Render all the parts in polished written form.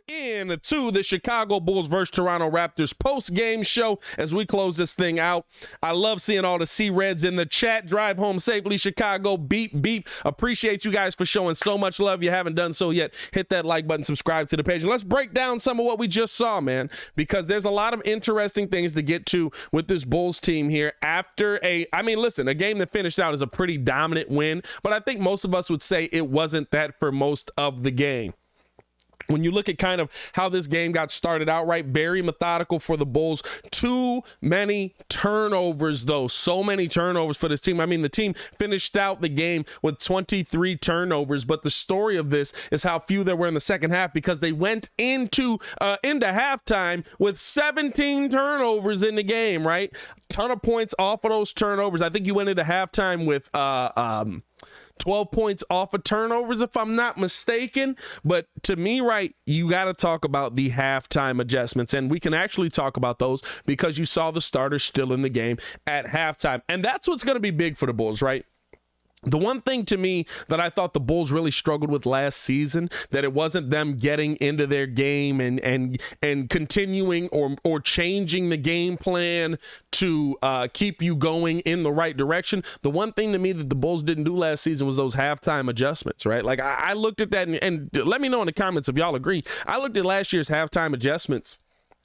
In to the Chicago Bulls versus Toronto Raptors post-game show as we close this thing out. I love seeing all the C-Reds in the chat. Drive home safely, Chicago. Beep, beep. Appreciate you guys for showing so much love. You haven't done so yet, hit that like button, subscribe to the page, and let's break down some of what we just saw, man, because there's a lot of interesting things to get to with this Bulls team here after a game that finished out as a pretty dominant win, but I think most of us would say it wasn't that for most of the game. When you look at kind of how this game got started out, right, very methodical for the Bulls. Too many turnovers, though. So many turnovers for this team. I mean, the team finished out the game with 23 turnovers, but the story of this is how few there were in the second half because they went into halftime with 17 turnovers in the game, right? Ton of points off of those turnovers. I think you went into halftime with 12 points off of turnovers, if I'm not mistaken. But to me, right, you got to talk about the halftime adjustments, and we can actually talk about those because you saw the starters still in the game at halftime. And that's what's going to be big for the Bulls, right? The one thing to me that I thought the Bulls really struggled with last season, that it wasn't them getting into their game and continuing or changing the game plan to keep you going in the right direction. The one thing to me that the Bulls didn't do last season was those halftime adjustments, right? Like I looked at that and let me know in the comments if y'all agree. I looked at last year's halftime adjustments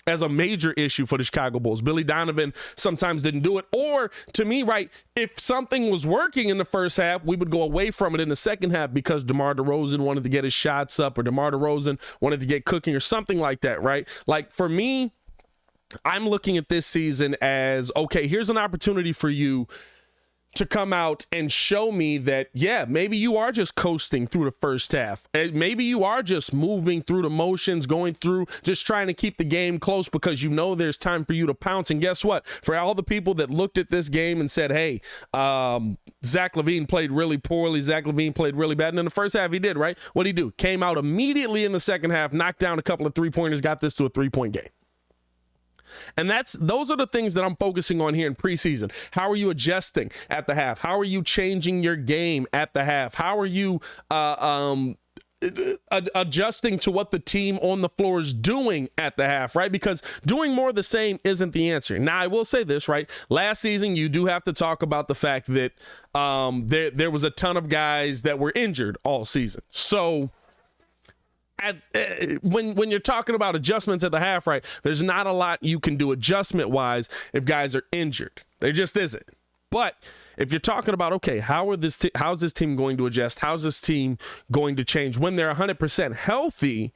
as a major issue for the Chicago Bulls. Billy Donovan sometimes didn't do it. Or to me, right, if something was working in the first half, we would go away from it in the second half because DeMar DeRozan wanted to get his shots up or DeMar DeRozan wanted to get cooking or something like that, right? Like for me, I'm looking at this season as, okay, here's an opportunity for you to come out and show me that, yeah, maybe you are just coasting through the first half. And maybe you are just moving through the motions, going through, just trying to keep the game close because you know there's time for you to pounce. And guess what? For all the people that looked at this game and said, hey, Zach Levine played really poorly, Zach Levine played really bad. And in the first half, he did, right? What'd he do? Came out immediately in the second half, knocked down a couple of three-pointers, got this to a three-point game. And those are the things that I'm focusing on here in preseason. How are you adjusting at the half? How are you changing your game at the half? How are you adjusting to what the team on the floor is doing at the half, right? Because doing more of the same isn't the answer. Now, I will say this, right? Last season, you do have to talk about the fact that there was a ton of guys that were injured all season. So when you're talking about adjustments at the half, right, there's not a lot you can do adjustment-wise if guys are injured. There just isn't. But if you're talking about, okay, how's this team going to adjust? How's this team going to change? When they're 100% healthy,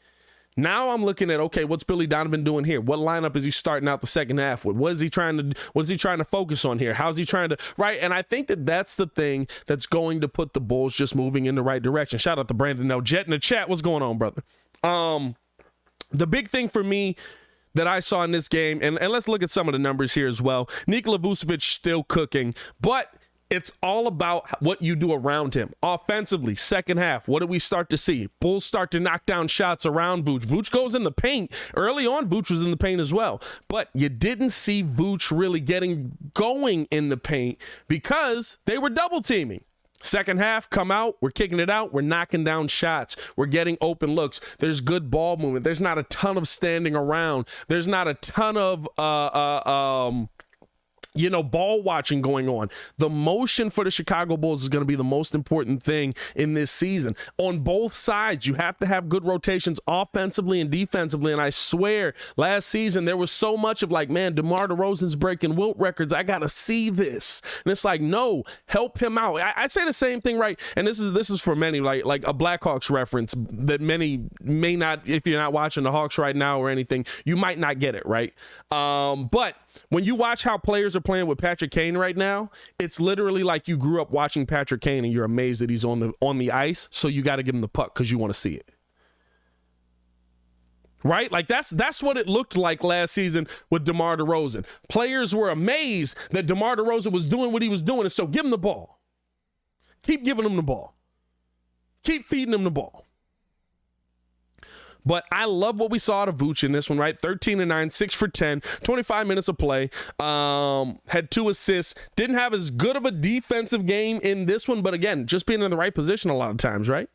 now I'm looking at, okay, what's Billy Donovan doing here? What lineup is he starting out the second half with? What is he trying to focus on here? How's he trying to, right? And I think that's the thing that's going to put the Bulls just moving in the right direction. Shout out to Brandon L. Jet in the chat. What's going on, brother? The big thing for me that I saw in this game, and let's look at some of the numbers here as well. Nikola Vucevic still cooking, but it's all about what you do around him. Offensively, second half, what do we start to see? Bulls start to knock down shots around Vooch. Vooch goes in the paint. Early on, Vooch was in the paint as well. But you didn't see Vooch really getting going in the paint because they were double teaming. Second half, come out, we're kicking it out, we're knocking down shots, we're getting open looks, there's good ball movement, there's not a ton of standing around, there's not a ton of ball watching going on. The motion for the Chicago Bulls is going to be the most important thing in this season. On both sides, you have to have good rotations offensively and defensively. And I swear, last season, there was so much of like, man, DeMar DeRozan's breaking Wilt records. I got to see this. And it's like, no, help him out. I say the same thing, right? And this is for many, like a Blackhawks reference that many may not, if you're not watching the Hawks right now or anything, you might not get it, right? But when you watch how players are playing with Patrick Kane right now, it's literally like you grew up watching Patrick Kane and you're amazed that he's on the ice, so you got to give him the puck because you want to see it. Right? Like that's what it looked like last season with DeMar DeRozan. Players were amazed that DeMar DeRozan was doing what he was doing, and so give him the ball. Keep giving him the ball. Keep feeding him the ball. But I love what we saw out of Vooch in this one, right? 13 and 9, 6 for 10, 25 minutes of play, had 2 assists, didn't have as good of a defensive game in this one, but again, just being in the right position a lot of times, right?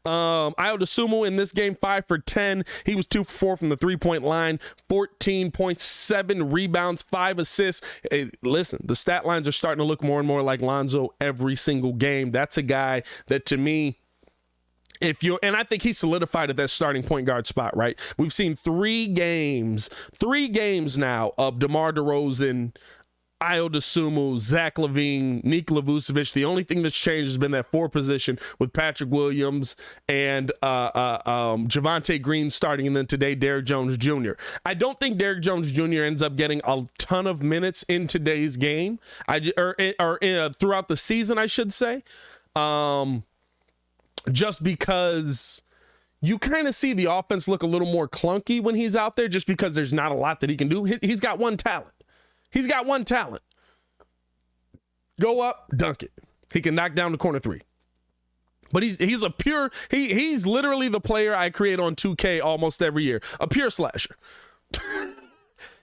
Ayo Dosunmu in this game, 5 for 10. He was 2 for 4 from the 3-point line, 14.7 rebounds, 5 assists. Hey, listen, the stat lines are starting to look more and more like Lonzo every single game. That's a guy that, to me, and I think he solidified at that starting point guard spot, right? We've seen 3 games now of DeMar DeRozan, Ayo Dosunmu, Zach Levine, Nikola Vucevic. The only thing that's changed has been that 4 position with Patrick Williams and Javonte Green starting, and then today Derrick Jones Jr. I don't think Derrick Jones Jr. ends up getting a ton of minutes in today's game, throughout the season, I should say. Just because you kind of see the offense look a little more clunky when he's out there, just because there's not a lot that he can do. He's got one talent. Go up, dunk it. He can knock down the corner 3. But he's literally the player I create on 2K almost every year. A pure slasher.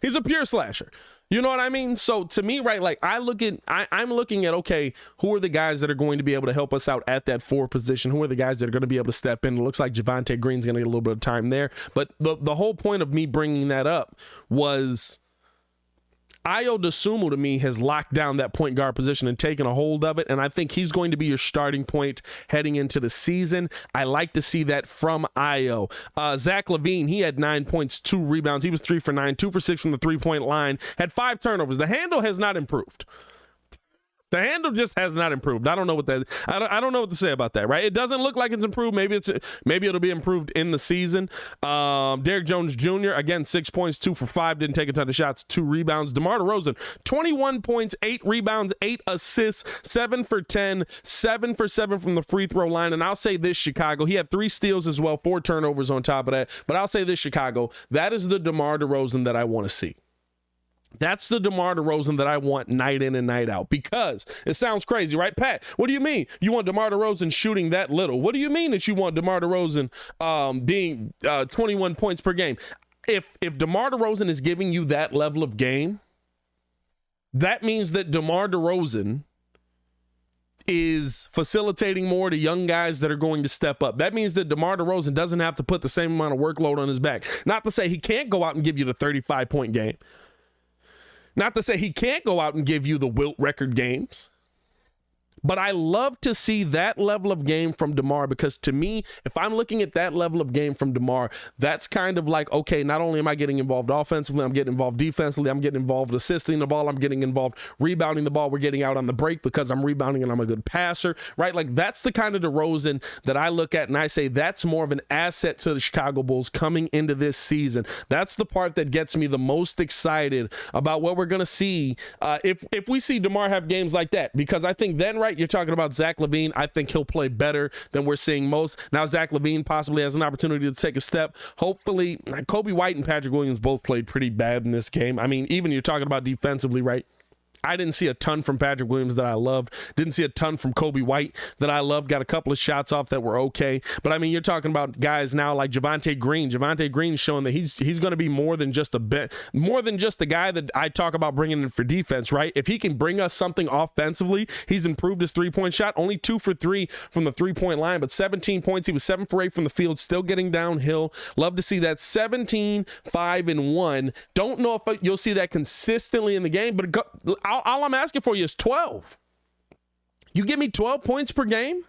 He's a pure slasher. You know what I mean? So to me, right, like I'm looking at, okay, who are the guys that are going to be able to help us out at that 4 position? Who are the guys that are going to be able to step in? It looks like Javonte Green's going to get a little bit of time there. But the whole point of me bringing that up was Ayo Dosunmu, to me, has locked down that point guard position and taken a hold of it, and I think he's going to be your starting point heading into the season. I like to see that from Ayo. Zach Levine, he had 9 points, 2 rebounds. He was 3 for 9, 2 for 6 from the 3-point line, had 5 turnovers. The handle has not improved. The handle just has not improved. I don't know what to say about that, right? It doesn't look like it's improved. Maybe it'll be improved in the season. Derrick Jones Jr., again, 6 points, 2 for 5, didn't take a ton of shots, 2 rebounds. DeMar DeRozan, 21 points, 8 rebounds, 8 assists, 7 for 10, 7 for 7 from the free throw line. And I'll say this, Chicago, he had 3 steals as well, 4 turnovers on top of that. But I'll say this, Chicago, that is the DeMar DeRozan that I want to see. That's the DeMar DeRozan that I want night in and night out, because it sounds crazy, right, Pat? What do you mean you want DeMar DeRozan shooting that little? What do you mean that you want DeMar DeRozan being 21 points per game? If DeMar DeRozan is giving you that level of game, that means that DeMar DeRozan is facilitating more to young guys that are going to step up. That means that DeMar DeRozan doesn't have to put the same amount of workload on his back. Not to say he can't go out and give you the 35-point game. Not to say he can't go out and give you the Wilt record games. But I love to see that level of game from DeMar, because to me, if I'm looking at that level of game from DeMar, that's kind of like, okay, not only am I getting involved offensively, I'm getting involved defensively, I'm getting involved assisting the ball, I'm getting involved rebounding the ball, we're getting out on the break because I'm rebounding and I'm a good passer, right? Like, that's the kind of DeRozan that I look at and I say that's more of an asset to the Chicago Bulls coming into this season. That's the part that gets me the most excited about what we're going to see if we see DeMar have games like that, because I think then, right, you're talking about Zach Levine. I think he'll play better than we're seeing most. Now Zach Levine possibly has an opportunity to take a step. Hopefully, Kobe White and Patrick Williams both played pretty bad in this game. I mean, even you're talking about defensively, right? I didn't see a ton from Patrick Williams that I loved. Didn't see a ton from Kobe White that I loved. Got a couple of shots off that were okay. But, I mean, you're talking about guys now like Javonte Green. Javonte Green's showing that he's going to be more than just a guy that I talk about bringing in for defense, right? If he can bring us something offensively, he's improved his three-point shot. Only 2 for 3 from the three-point line, but 17 points. He was 7 for 8 from the field, still getting downhill. Love to see that. 17, 5, and 1. Don't know if you'll see that consistently in the game, but all I'm asking for you is 12. You give me 12 points per game?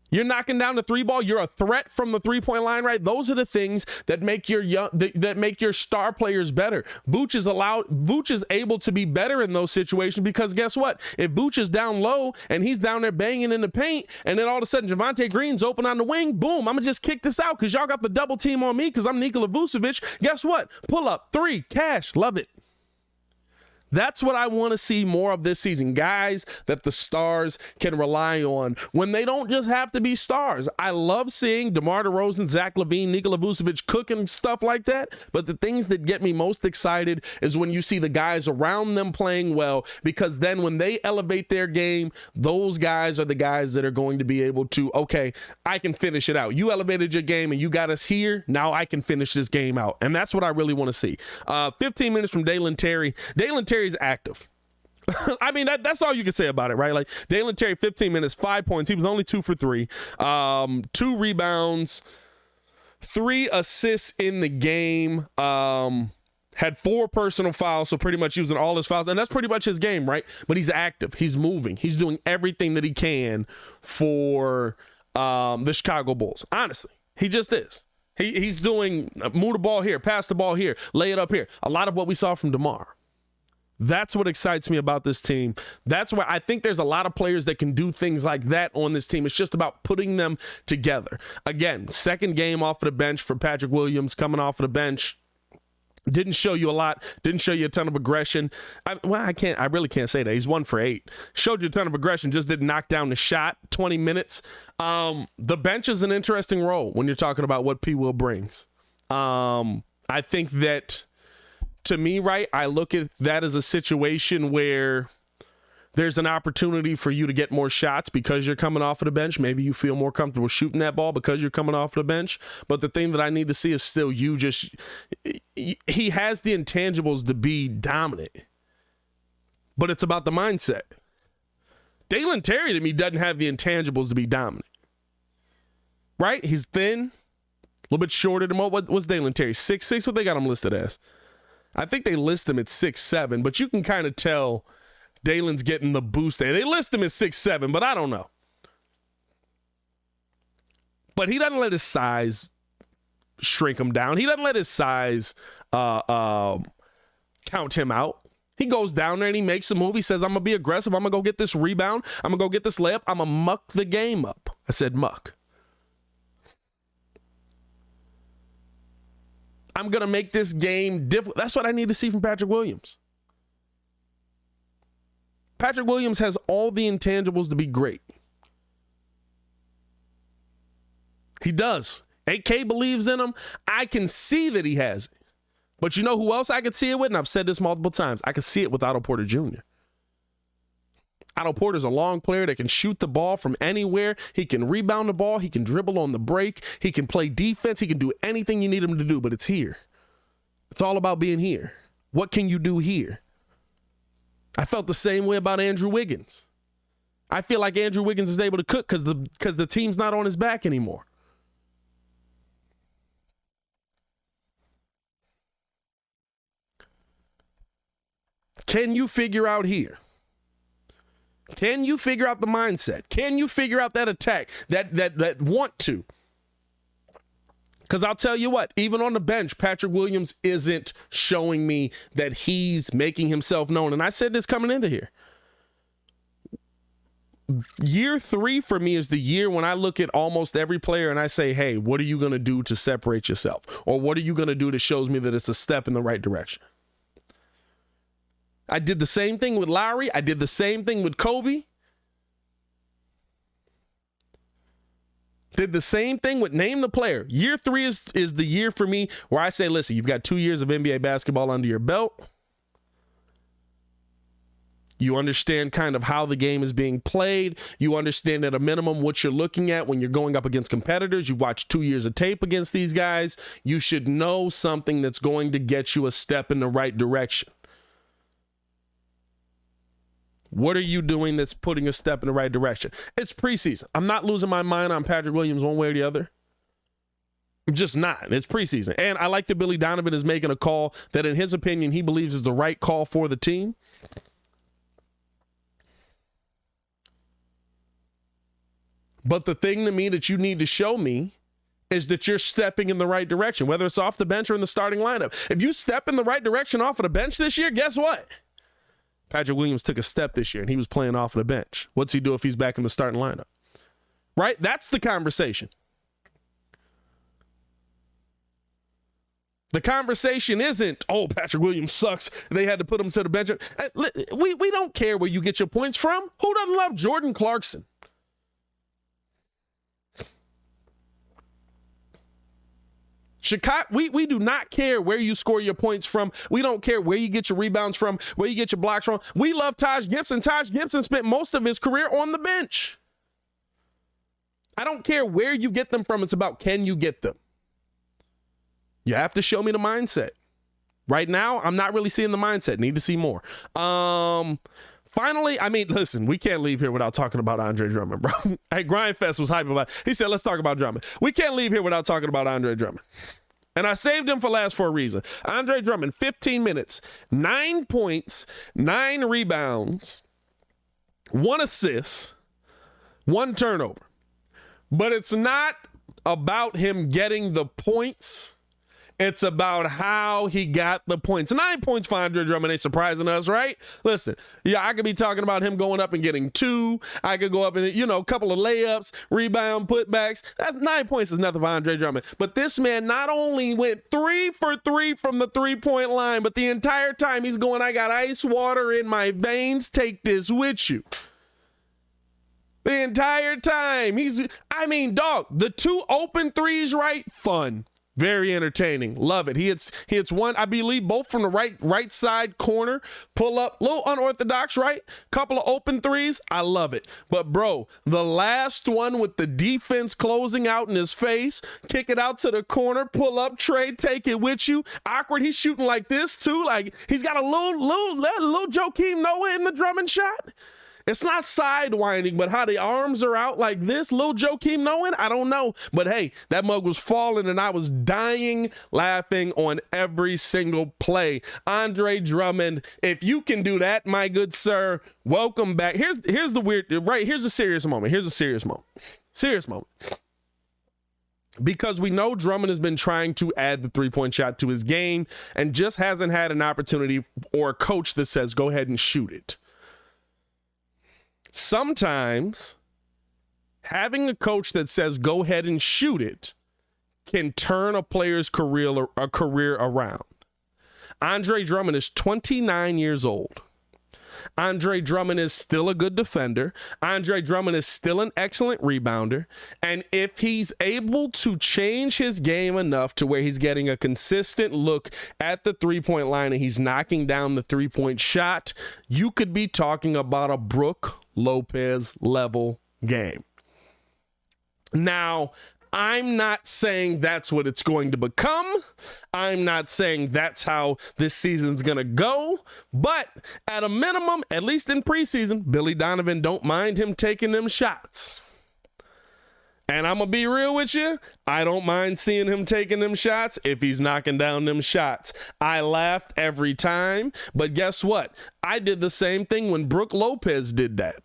You're knocking down the 3-ball. You're a threat from the 3-point line, right? Those are the things that make your star players better. Vooch is able to be better in those situations, because guess what? If Vooch is down low and he's down there banging in the paint, and then all of a sudden Javonte Green's open on the wing, boom, I'm gonna just kick this out because y'all got the double team on me because I'm Nikola Vucevic. Guess what? Pull up 3, cash, love it. That's what I want to see more of this season. Guys that the stars can rely on when they don't just have to be stars. I love seeing DeMar DeRozan, Zach LaVine, Nikola Vucevic cooking stuff like that. But the things that get me most excited is when you see the guys around them playing well, because then when they elevate their game, those guys are the guys that are going to be able to, okay, I can finish it out. You elevated your game and you got us here. Now I can finish this game out. And that's what I really want to see. 15 minutes from Dalen Terry. Dalen Terry's active. I mean, that's all you can say about it, right? Like, Dalen Terry, 15 minutes, 5 points. He was only 2 for 3, 2 rebounds, 3 assists in the game, had 4 personal fouls, so pretty much using all his fouls, and that's pretty much his game, right? But he's active. He's moving. He's doing everything that he can for the Chicago Bulls. Honestly, he just is. He's doing move the ball here, pass the ball here, lay it up here. A lot of what we saw from DeMar. That's what excites me about this team. That's why I think there's a lot of players that can do things like that on this team. It's just about putting them together. Again, second game off of the bench for Patrick Williams, coming off of the bench. Didn't show you a lot. Didn't show you a ton of aggression. I really can't say that. He's 1 for 8. Showed you a ton of aggression, just didn't knock down the shot. 20 minutes. The bench is an interesting role when you're talking about what P. Will brings. I think that, to me, right, I look at that as a situation where there's an opportunity for you to get more shots because you're coming off of the bench. Maybe you feel more comfortable shooting that ball because you're coming off the bench. But the thing that I need to see is still you just – he has the intangibles to be dominant. But it's about the mindset. Dalen Terry, to me, doesn't have the intangibles to be dominant. Right? He's thin, a little bit shorter than what's Dalen Terry? 6'6"? What they got him listed as? I think they list him at 6'7", but you can kind of tell Dalen's getting the boost there. They list him at 6'7", but I don't know. But he doesn't let his size shrink him down. He doesn't let his size count him out. He goes down there and he makes a move. He says, I'm going to be aggressive. I'm going to go get this rebound. I'm going to go get this layup. I'm going to muck the game up. I said muck. I'm going to make this game difficult. That's what I need to see from Patrick Williams. Patrick Williams has all the intangibles to be great. He does. AK believes in him. I can see that he has it. But you know who else I could see it with? And I've said this multiple times. I could see it with Otto Porter Jr. Otto Porter's a long player that can shoot the ball from anywhere. He can rebound the ball. He can dribble on the break. He can play defense. He can do anything you need him to do, but it's here. It's all about being here. What can you do here? I felt the same way about Andrew Wiggins. I feel like Andrew Wiggins is able to cook because the team's not on his back anymore. Can you figure out here? Can you figure out the mindset? Can you figure out that attack, that want to? Because I'll tell you what, even on the bench, Patrick Williams isn't showing me that he's making himself known. And I said this coming into here. Year 3 for me is the year when I look at almost every player and I say, hey, what are you going to do to separate yourself? Or what are you going to do that shows me that it's a step in the right direction? I did the same thing with Lowry. I did the same thing with Kobe. Did the same thing with name the player. Year 3 is the year for me where I say, listen, you've got 2 years of NBA basketball under your belt. You understand kind of how the game is being played. You understand at a minimum what you're looking at when you're going up against competitors. You've watched 2 years of tape against these guys. You should know something that's going to get you a step in the right direction. What are you doing that's putting a step in the right direction? It's preseason. I'm not losing my mind on Patrick Williams one way or the other. I'm just not. It's preseason. And I like that Billy Donovan is making a call that, in his opinion, he believes is the right call for the team. But the thing to me that you need to show me is that you're stepping in the right direction, whether it's off the bench or in the starting lineup. If you step in the right direction off of the bench this year, guess what? Patrick Williams took a step this year, and he was playing off of the bench. What's he do if he's back in the starting lineup? Right? That's the conversation. The conversation isn't, oh, Patrick Williams sucks, they had to put him to the bench. We don't care where you get your points from. Who doesn't love Jordan Clarkson? Chicago, we do not care where you score your points from. We don't care where you get your rebounds from, where you get your blocks from. We love Taj Gibson. Taj Gibson spent most of his career on the bench. I don't care where you get them from. It's about, can you get them? You have to show me the mindset. Right now, I'm not really seeing the mindset. Need to see more. Finally, I mean, listen, we can't leave here without talking about Andre Drummond, bro. Hey, Grindfest was hyping about it. He said, let's talk about Drummond. We can't leave here without talking about Andre Drummond. And I saved him for last for a reason. Andre Drummond, 15 minutes, 9 points, 9 rebounds, 1 assist, 1 turnover. But it's not about him getting the points. It's about how he got the points. 9 points for Andre Drummond ain't surprising us, right? Listen, yeah, I could be talking about him going up and getting 2. I could go up and, a couple of layups, rebound, putbacks. That's 9 points is nothing for Andre Drummond. But this man not only went 3 for 3 from the 3-point line, but the entire time he's going, I got ice water in my veins. Take this with you. The entire time dog, the 2 open threes, right? Fun. Very entertaining. Love it. He hits one, I believe, both from the right side corner. Pull up, little unorthodox, right? Couple of open threes. I love it. But bro, the last one with the defense closing out in his face, kick it out to the corner, pull up, trade, take it with you. Awkward. He's shooting like this too. Like he's got a little Joakim Noah in the Drummond shot. It's not sidewinding, but how the arms are out like this, little Joakim Noah, I don't know. But hey, that mug was falling and I was dying laughing on every single play. Andre Drummond, if you can do that, my good sir, welcome back. Here's the weird, right? Here's a serious moment. Serious moment. Because we know Drummond has been trying to add the 3-point shot to his game and just hasn't had an opportunity or a coach that says, go ahead and shoot it. Sometimes having a coach that says go ahead and shoot it can turn a player's career around. Andre Drummond is 29 years old. Andre Drummond is still a good defender. Andre Drummond is still an excellent rebounder. And if he's able to change his game enough to where he's getting a consistent look at the 3-point line and he's knocking down the 3-point shot, you could be talking about a Brook Lopez level game. Now, I'm not saying that's what it's going to become. I'm not saying that's how this season's going to go. But at a minimum, at least in preseason, Billy Donovan don't mind him taking them shots. And I'm going to be real with you. I don't mind seeing him taking them shots if he's knocking down them shots. I laughed every time. But guess what? I did the same thing when Brook Lopez did that.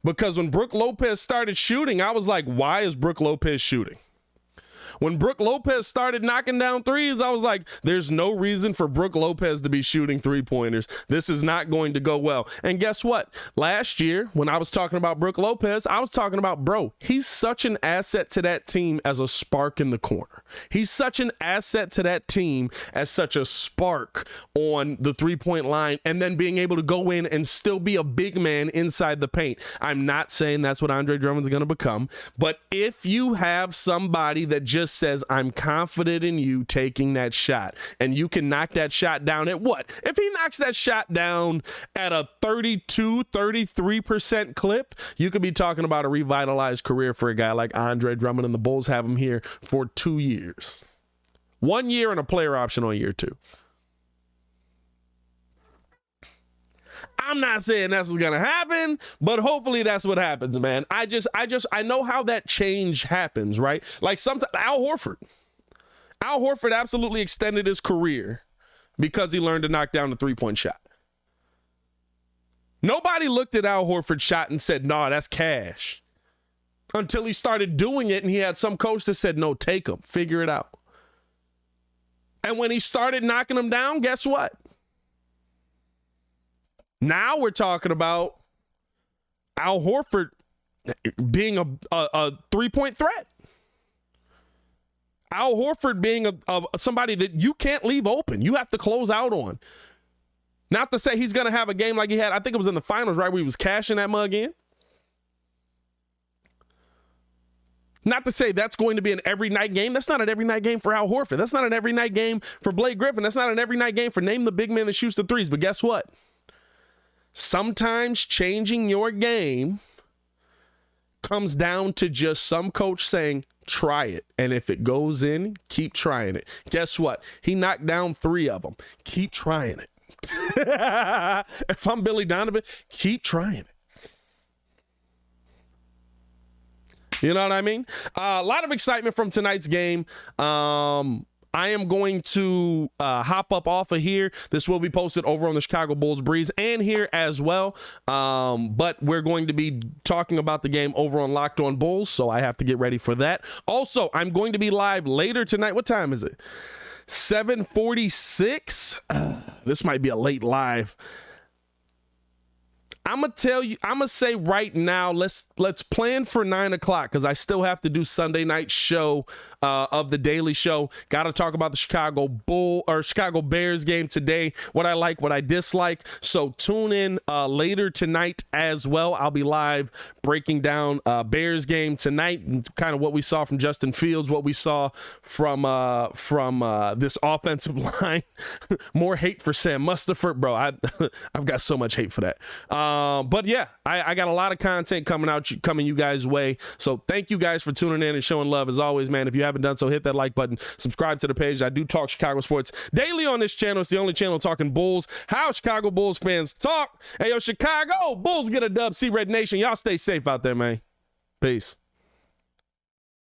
Because when Brook Lopez started shooting, I was like, why is Brook Lopez shooting? When Brook Lopez started knocking down threes, I was like, there's no reason for Brook Lopez to be shooting 3-pointers. This is not going to go well. And guess what? Last year, when I was talking about Brook Lopez, I was talking about, bro, he's such an asset to that team as a spark in the corner. He's such an asset to that team as such a spark on the 3-point line and then being able to go in and still be a big man inside the paint. I'm not saying that's what Andre Drummond's going to become, but if you have somebody that just says, I'm confident in you taking that shot, and you can knock that shot down at what? If he knocks that shot down at a 33% clip, you could be talking about a revitalized career for a guy like Andre Drummond, and the Bulls have him here for 2 years. 1 year and a player option on year 2. I'm not saying that's what's gonna happen, but hopefully that's what happens, man. I know how that change happens, right? Like sometimes Al Horford absolutely extended his career because he learned to knock down the 3-point shot. Nobody looked at Al Horford's shot and said, nah, that's cash. Until he started doing it and he had some coach that said, no, take him, figure it out. And when he started knocking them down, guess what? Now we're talking about Al Horford being a 3-point threat. Al Horford being somebody that you can't leave open. You have to close out on. Not to say he's going to have a game like he had, I think it was in the finals, right, where he was cashing that mug in. Not to say that's going to be an every night game. That's not an every night game for Al Horford. That's not an every night game for Blake Griffin. That's not an every night game for name the big man that shoots the threes. But guess what? Sometimes changing your game comes down to just some coach saying, try it. And if it goes in, keep trying it. Guess what? He knocked down 3 of them. Keep trying it. If I'm Billy Donovan, keep trying it. You know what I mean? A lot of excitement from tonight's game. I am going to hop up off of here. This will be posted over on the Chicago Bulls Breeze and here as well. But we're going to be talking about the game over on Locked On Bulls, so I have to get ready for that. Also, I'm going to be live later tonight. What time is it? 7:46. This might be a late live. I'm gonna say right now, let's plan for 9 o'clock because I still have to do Sunday night show of the Daily Show. Got to talk about the Chicago Bears game today, what I like, what I dislike. So tune in later tonight as well. I'll be live breaking down Bears game tonight, and kind of what we saw from Justin Fields, what we saw from this offensive line. More hate for Sam Mustipher, bro. I've got so much hate for that. But yeah, I got a lot of content coming you guys' way. So thank you guys for tuning in and showing love as always, man. If you haven't done so, hit that like button, subscribe to the page. I do talk Chicago sports daily on this channel. It's the only channel talking Bulls, how Chicago Bulls fans talk. Hey, yo, Chicago Bulls get a dub. See Red Nation. Y'all stay safe out there, man. Peace.